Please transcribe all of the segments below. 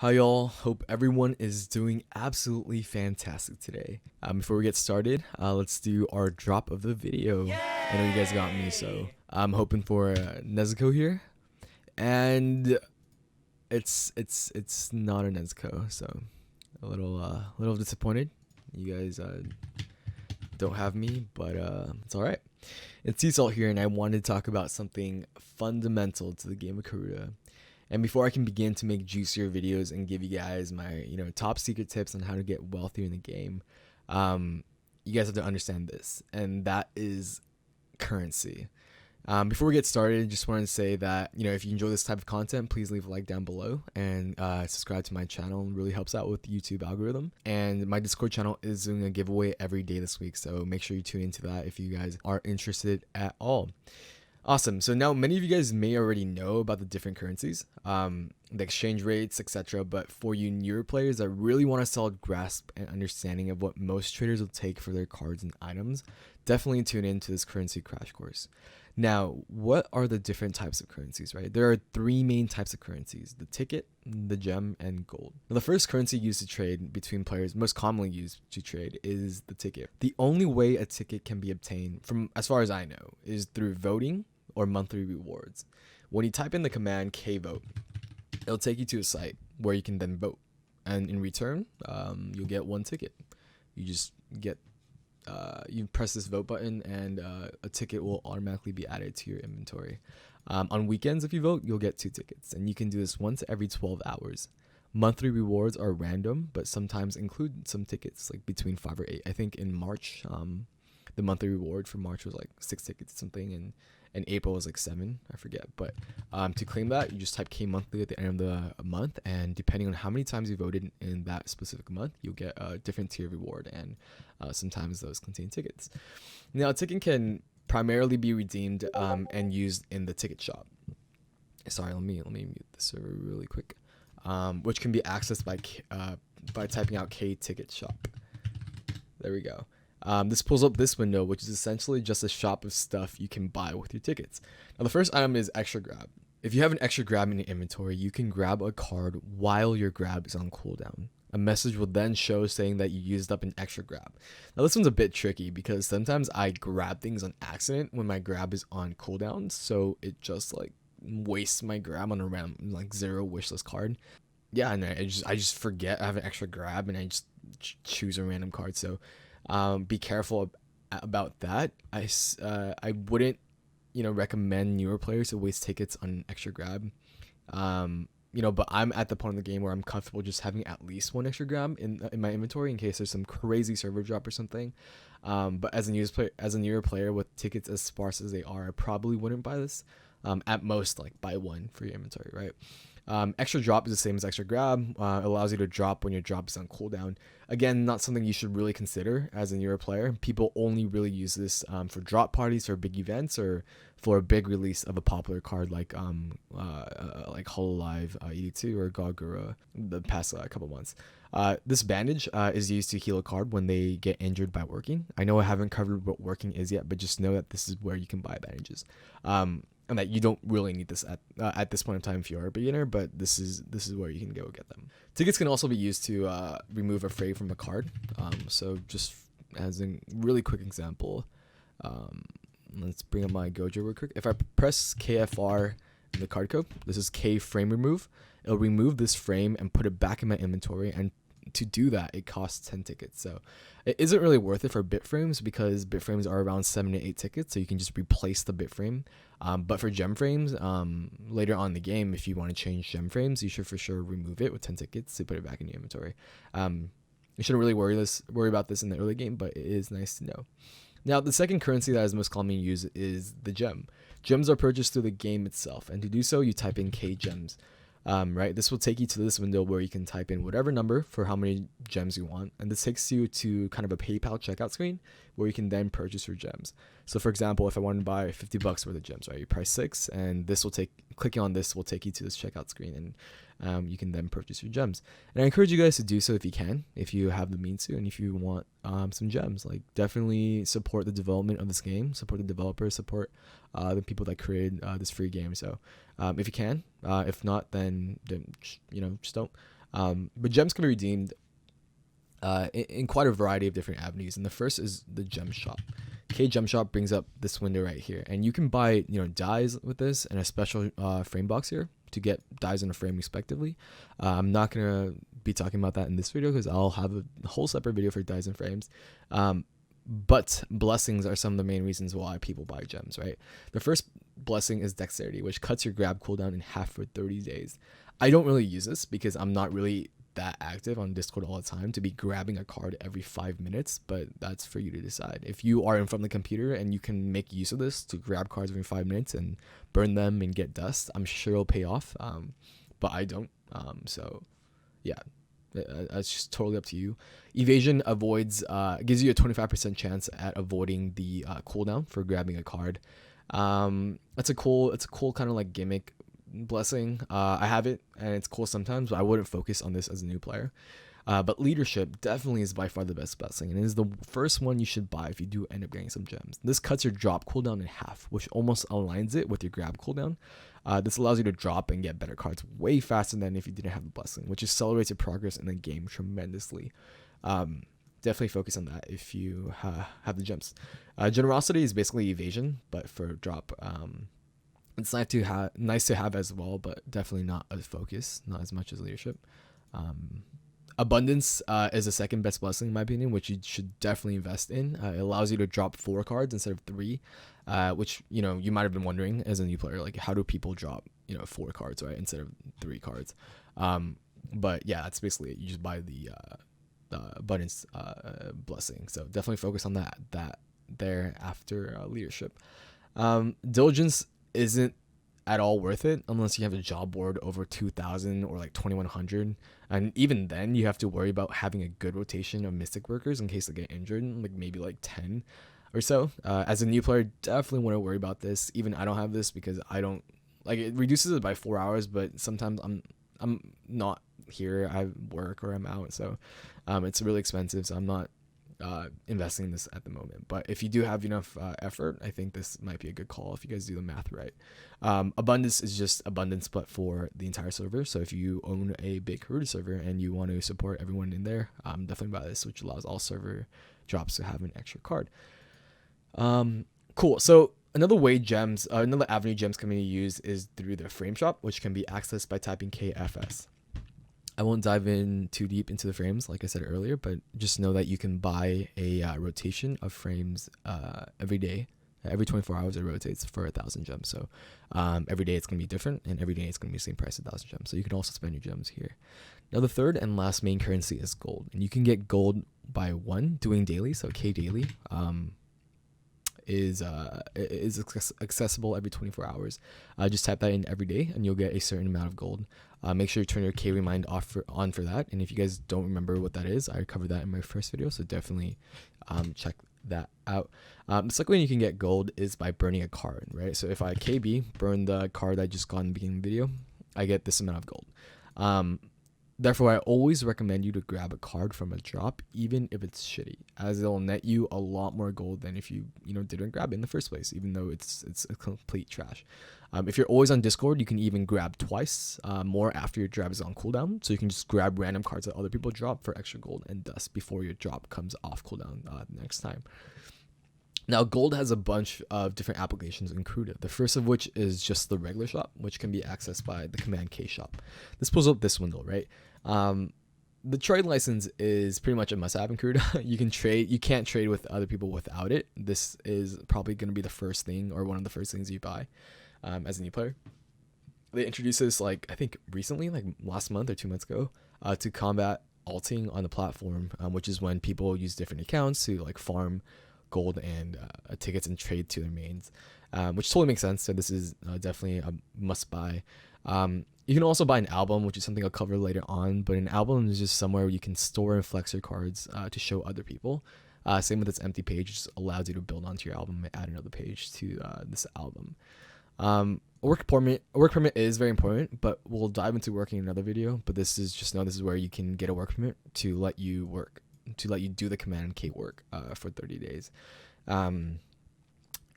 Hi y'all, hope everyone is doing absolutely fantastic today. Before we get started, let's do our drop of the video. I know you guys got me, so I'm hoping for Nezuko here, and it's not a Nezuko, so a little disappointed. You guys don't have me, but it's all right. It's T-Salt here, and I wanted to talk about something fundamental to the game of Karuta. And before I can begin to make juicier videos and give you guys my, top secret tips on how to get wealthier in the game, you guys have to understand this, and that is currency. Before we get started, just wanted to say that, if you enjoy this type of content, please leave a like down below and subscribe to my channel. It really helps out with the YouTube algorithm. And my Discord channel is doing a giveaway every day this week, so make sure you tune into that if you guys are interested at all. Awesome. So now many of you guys may already know about the different currencies, the exchange rates, etc. But for you newer players that really want a solid grasp and understanding of what most traders will take for their cards and items, definitely tune into this currency crash course. Now, what are the different types of currencies, right? There are three main types of currencies: the ticket, the gem, and gold. Now, the first currency used to trade between players, most commonly used to trade, is the ticket. The only way a ticket can be obtained, from as far as I know, is through voting or monthly rewards. When you type in the command kvote, it'll take you to a site where you can then vote, and in return, you'll get one ticket. You just get you press this vote button, and a ticket will automatically be added to your inventory. On weekends, if you vote, you'll get 2 tickets, and you can do this once every 12 hours. Monthly rewards are random, but sometimes include some tickets, like between 5 or 8. I think in March, the monthly reward for March was like 6 tickets or something, and April was like 7, I forget. But to claim that, you just type K monthly at the end of the month, and depending on how many times you voted in that specific month, you'll get a different tier reward, and sometimes those contain tickets. Now, a ticket can primarily be redeemed and used in the Kticketshop. Sorry, let me mute the server really quick. Which can be accessed by typing out Kticketshop. There we go. This pulls up this window, which is essentially just a shop of stuff you can buy with your tickets. Now, the first item is extra grab. If you have an extra grab in your inventory, you can grab a card while your grab is on cooldown. A message will then show saying that you used up an extra grab. Now, this one's a bit tricky because sometimes I grab things on accident when my grab is on cooldown, so it just like wastes my grab on a random like 0 wishlist card. Yeah, and I just forget I have an extra grab, and I just choose a random card. So be careful about that. I wouldn't recommend newer players to waste tickets on extra grab. But I'm at the point in the game where I'm comfortable just having at least 1 extra grab in my inventory in case there's some crazy server drop or something. But as a newer player with tickets as sparse as they are, I probably wouldn't buy this. At most, like, buy 1 for your inventory, right? Extra drop is the same as extra grab. It allows you to drop when your drop is on cooldown. Again, not something you should really consider as a newer player. People only really use this for drop parties, for big events, or for a big release of a popular card like Hololive 82 or Gogura the past couple months. This bandage is used to heal a card when they get injured by working. I know I haven't covered what working is yet, but just know that this is where you can buy bandages. And that you don't really need this at this point in time if you're a beginner, but this is where you can go get them. Tickets can also be used to remove a fray from a card. So just as a really quick example, let's bring up my Gojo real quick. If I press KFR in the card code, this is K frame remove. It'll remove this frame and put it back in my inventory, and to do that, it costs 10 tickets. So it isn't really worth it for bit frames because bit frames are around 7 to 8 tickets, so you can just replace the bit frame. But for gem frames, later on in the game, if you want to change gem frames, you should for sure remove it with 10 tickets to put it back in your inventory. You shouldn't really worry about this in the early game, but it is nice to know. Now, the second currency that is most commonly used is the gem. Gems are purchased through the game itself, and to do so, you type in K gems. Right, this will take you to this window where you can type in whatever number for how many gems you want, and this takes you to kind of a PayPal checkout screen where you can then purchase your gems. So for example, if I wanted to buy $50 worth of gems, right, you price 6, and clicking on this will take you to this checkout screen, and you can then purchase your gems. And I encourage you guys to do so if you have the means to, and if you want some gems. Like, definitely support the development of this game, support the developers, support the people that created this free game. So if you can, if not, then just don't. But gems can be redeemed in quite a variety of different avenues, and the first is the Kgemshop. Kgemshop brings up this window right here, and you can buy dies with this and a special frame box here to get dies in a frame respectively. I'm not gonna be talking about that in this video because I'll have a whole separate video for dies and frames. But blessings are some of the main reasons why people buy gems, right? The first blessing is dexterity, which cuts your grab cooldown in half for 30 days. I don't really use this because I'm not really that active on Discord all the time to be grabbing a card every 5 minutes, but that's for you to decide. If you are in front of the computer and you can make use of this to grab cards every 5 minutes and burn them and get dust, I'm sure it'll pay off. But I don't. So yeah, it's just totally up to you. Evasion avoids gives you a 25% chance at avoiding the cooldown for grabbing a card. It's a cool kind of like gimmick blessing. I have it and it's cool sometimes, but I wouldn't focus on this as a new player. But leadership definitely is by far the best blessing, and it is the first one you should buy if you do end up getting some gems. This cuts your drop cooldown in half, which almost aligns it with your grab cooldown. This allows you to drop and get better cards way faster than if you didn't have the blessing, which accelerates your progress in the game tremendously. Definitely focus on that if you have the gems. Generosity is basically evasion, but for drop. It's nice to have as well, but definitely not a focus, not as much as leadership. Abundance is the second best blessing in my opinion, which you should definitely invest in. It allows you to drop 4 cards instead of 3, which you might have been wondering as a new player, like how do people drop 4 cards, right, instead of 3 cards. But yeah, that's basically it. You just buy the abundance blessing, so definitely focus on that there after leadership. Diligence isn't at all worth it unless you have a job board over 2,000 or like 2,100, and even then you have to worry about having a good rotation of mystic workers in case they get injured, like maybe like 10 or so. As a new player, definitely want to worry about this. Even I don't have this because I don't like it. Reduces it by 4 hours, but sometimes I'm not here, I work or I'm out, so it's really expensive, so I'm not investing in this at the moment. But if you do have enough effort, I think this might be a good call if you guys do the math right. Abundance is just abundance but for the entire server, so if you own a big Karuta server and you want to support everyone in there, definitely buy this, which allows all server drops to have an extra card. Cool. So another avenue gems can be used is through the frame shop, which can be accessed by typing KFS. I won't dive in too deep into the frames, like I said earlier, but just know that you can buy a rotation of frames every day. Every 24 hours it rotates for 1,000 gems. So every day it's going to be different, and every day it's going to be the same price, 1,000 gems. So you can also spend your gems here. Now the third and last main currency is gold, and you can get gold by doing daily. So K daily is accessible every 24 hours. Just type that in every day and you'll get a certain amount of gold. Make sure you turn your K remind on for that, and if you guys don't remember what that is, I covered that in my first video, so definitely check that out. The second way you can get gold is by burning a card, right? So if I KB burn the card I just got in the beginning of the video, I get this amount of gold. Therefore, I always recommend you to grab a card from a drop, even if it's shitty, as it'll net you a lot more gold than if you didn't grab it in the first place, even though it's a complete trash. If you're always on Discord, you can even grab twice more after your drop is on cooldown, so you can just grab random cards that other people drop for extra gold and dust before your drop comes off cooldown next time. Now, gold has a bunch of different applications in Karuta. The first of which is just the regular shop, which can be accessed by the command Kshop. This pulls up this window, right? The trade license is pretty much a must-have in Karuta. You can't trade with other people without it. This is probably going to be the first thing or one of the first things you buy as a new player. They introduced this I think recently, like last month or 2 months ago, to combat alting on the platform, which is when people use different accounts to farm gold and tickets and trade to their mains, which totally makes sense. So this is definitely a must buy. You can also buy an album, which is something I'll cover later on, but an album is just somewhere where you can store and flex your cards to show other people. Same with this empty page, just allows you to build onto your album and add another page to this album. A work permit is very important, but we'll dive into working in another video. But this is where you can get a work permit to let you work, to let you do the command K work for 30 days.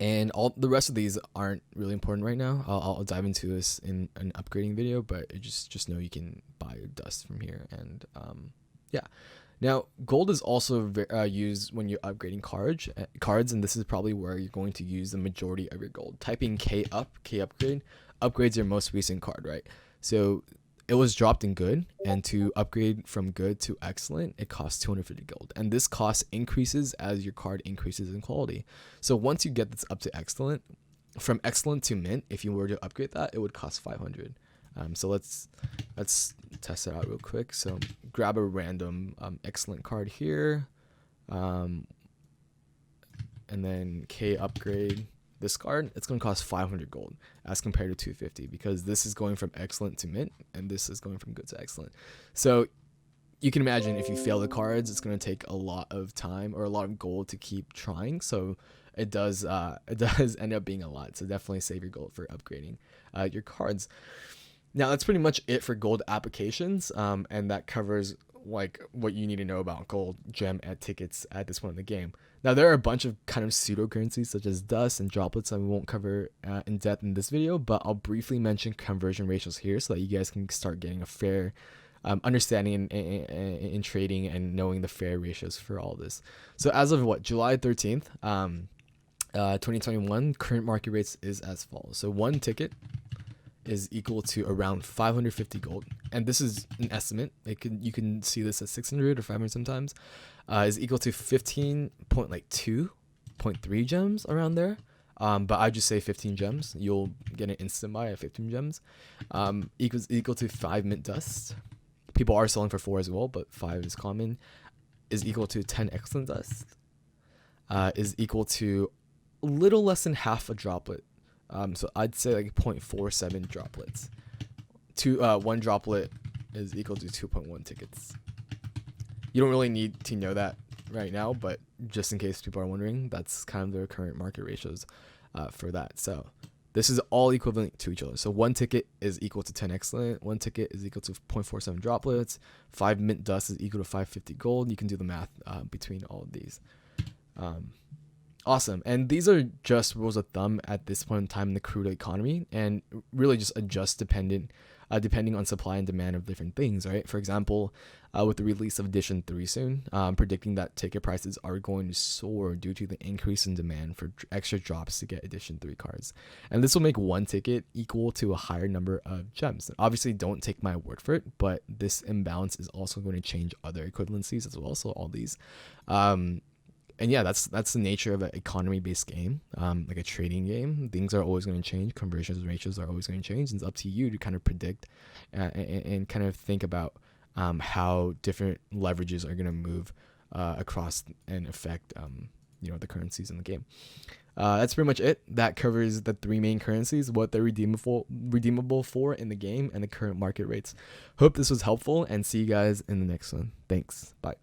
And all the rest of these aren't really important right now. I'll dive into this in an upgrading video, but just know you can buy dust from here. And yeah. Now, gold is also used when you're upgrading cards, and this is probably where you're going to use the majority of your gold. Typing K upgrade, upgrades your most recent card, right? So it was dropped in good, and to upgrade from good to excellent, it costs 250 gold. And this cost increases as your card increases in quality. So once you get this up to excellent, from excellent to mint, if you were to upgrade that, it would cost 500. So let's test it out real quick. So grab a random excellent card here, and then K upgrade this card. It's going to cost 500 gold as compared to 250, because this is going from excellent to mint, and this is going from good to excellent. So you can imagine if you fail the cards, it's going to take a lot of time or a lot of gold to keep trying. So it does end up being a lot. So definitely save your gold for upgrading your cards. Now that's pretty much it for gold applications, and that covers like what you need to know about gold gem and tickets at this point in the game. Now there are a bunch of kind of pseudo currencies such as dust and droplets that we won't cover in depth in this video, but I'll briefly mention conversion ratios here so that you guys can start getting a fair understanding in trading and knowing the fair ratios for all this. So as of July 13th, 2021, current market rates is as follows. So one ticket is equal to around 550 gold, and this is an estimate. You can see this as 600 or 500 sometimes. Is equal to 15.3 gems around there. But I just say 15 gems. You'll get an instant buy at 15 gems. Equal to 5 mint dust. People are selling for 4 as well, but 5 is common. Is equal to 10 excellent dust. Is equal to a little less than half a droplet. So I'd say like 0.47 droplets. One droplet is equal to 2.1 tickets. You don't really need to know that right now, but just in case people are wondering, that's kind of their current market ratios for that. So this is all equivalent to each other. So one ticket is equal to 10 excellent. One ticket is equal to 0.47 droplets. 5 mint dust is equal to 550 gold. You can do the math between all of these. Awesome. And these are just rules of thumb at this point in time in the Karuta economy, and really just adjust depending on supply and demand of different things, right? For example, with the release of Edition 3 soon, predicting that ticket prices are going to soar due to the increase in demand for extra drops to get Edition 3 cards. And this will make one ticket equal to a higher number of gems. Obviously, don't take my word for it, but this imbalance is also going to change other equivalencies as well. So all these. And yeah, that's the nature of an economy-based game, like a trading game. Things are always going to change. Conversions ratios are always going to change. And it's up to you to kind of predict and kind of think about how different leverages are going to move across and affect the currencies in the game. That's pretty much it. That covers the 3 main currencies, what they're redeemable for in the game, and the current market rates. Hope this was helpful, and see you guys in the next one. Thanks. Bye.